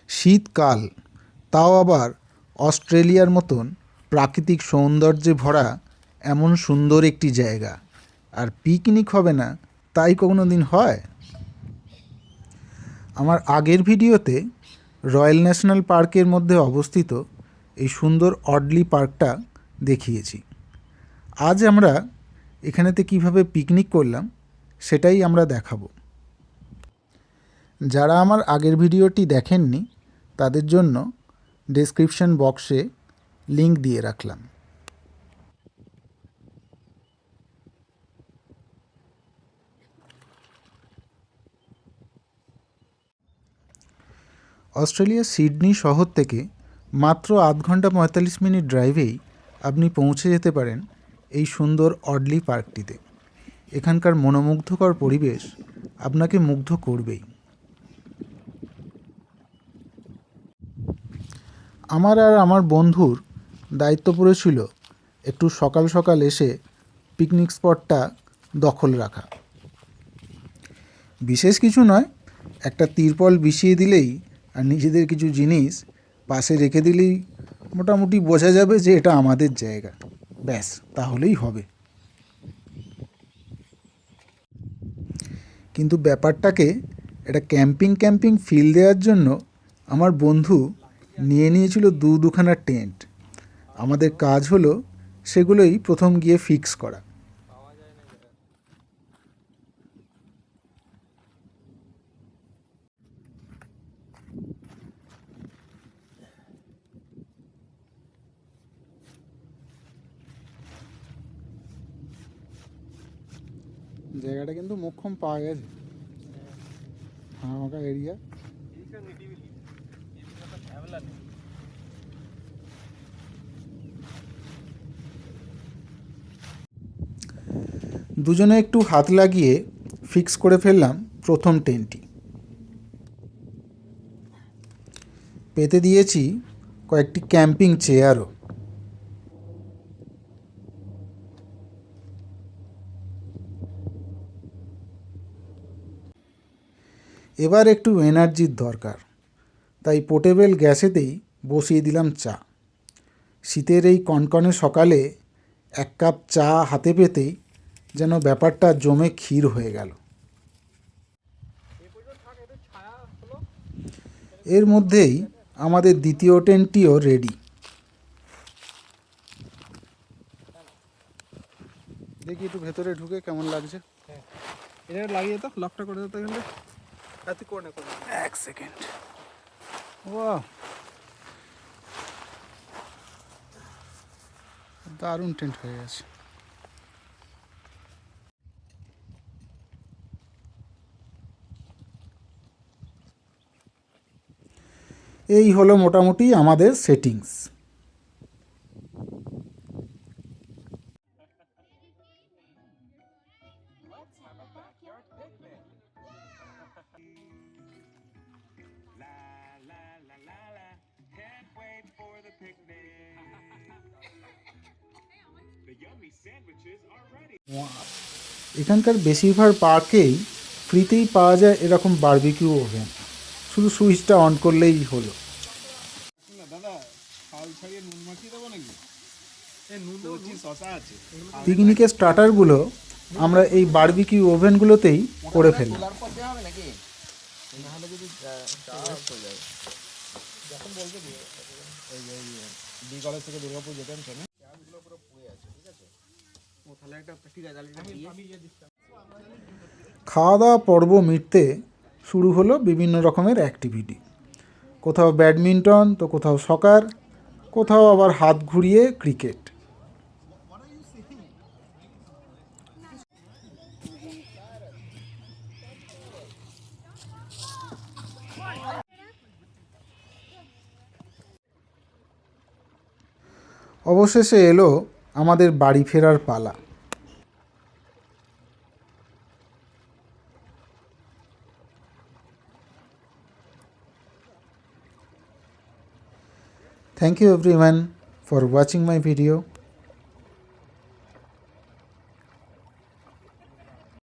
শীতকাল, তাও আবার অস্ট্রেলিয়ার মতন প্রাকৃতিক সৌন্দর্যে ভরা এমন সুন্দর একটি জায়গা, আর পিকনিক হবে না তাই কোনো দিন হয়? আমার আগের ভিডিওতে রয়্যাল ন্যাশনাল পার্কের মধ্যে অবস্থিত এই সুন্দর অডলি পার্কটা দেখিয়েছি। আজ আমরা এখানেতে কিভাবে পিকনিক করলাম সেটাই আমরা দেখাবো। যারা আমার আগের ভিডিওটি দেখেননি তাদের জন্য ডেসক্রিপশন বক্সে লিংক দিয়ে রাখলাম। অস্ট্রেলিয়ার সিডনি শহর থেকে মাত্র 0.5 ঘন্টা 45 মিনিট ড্রাইভেই আপনি পৌঁছে যেতে পারেন এই সুন্দর অডলি পার্কটিতে। এখানকার মনোমুগ্ধকর পরিবেশ আপনাকে মুগ্ধ করবেই। আমার আর আমার বন্ধুর দায়িত্ব পড়েছিল একটু সকাল সকাল এসে পিকনিক স্পটটা দখল রাখা। বিশেষ কিছু নয়, একটা তিরপল বিছিয়ে দিলেই আর নিজেদের কিছু জিনিস পাশে রেখে দিলেই মোটামুটি বোঝা যাবে যে এটা আমাদের জায়গা, ব্যাস তাহলেই হবে। কিন্তু ব্যাপারটাকে একটা ক্যাম্পিং ফিল দেওয়ার জন্য আমার বন্ধু নিয়ে নিয়েছিল দুখানা টেন্ট। আমাদের কাজ হলো সেগুলোই প্রথম গিয়ে ফিক্স করা। জায়গাটা কিন্তু মোক্ষম পাওয়া গেছে, ফাঁকা এরিয়া। দুজনে একটু হাত লাগিয়ে ফিক্স করে ফেললাম প্রথম টেন্টটি। পেতে দিয়েছি কয়েকটি ক্যাম্পিং চেয়ারও। এবার একটু এনার্জির দরকার, তাই পোর্টেবল গ্যাসেতেই বসিয়ে দিলাম চা। শীতের এই কনকনে সকালে 1 কাপ চা হাতে পেতেই যেন ব্যাপারটা জমে ক্ষীর হয়ে গেল। এর মধ্যেই আমাদের দ্বিতীয় টেন্টটিও রেডি। দেখি একটু ভেতরে ঢুকে কেমন লাগছে। এটা লাগিয়ে তো লকটা করে দিতে গেলে তুই করে না। 1 সেকেন্ড। ওয়াও, দারুণ টেন্ট হয়ে গেছে। এই হলো মোটামুটি আমাদের সেটিংস। এখানকার বেশিরভাগ পার্কেই ফ্রিতেই পাওয়া যায় এরকম বারবিকিউ ওভেন, শুধু সুইচটা অন করলেই হলো। পিকনিকের স্টার্টারগুলো আমরা এই বারবিকিউ ওভেনগুলোতেই করে ফেলি। খাওয়া দাওয়া পর্ব মিটতে শুরু হলো বিভিন্ন রকমের অ্যাক্টিভিটি। কোথাও ব্যাডমিন্টন, তো কোথাও সকার, কোথাও আবার হাত ঘুরিয়ে ক্রিকেট। অবশেষে এলো আমাদের বাড়ি ফেরার পালা। Thank you everyone for watching my video.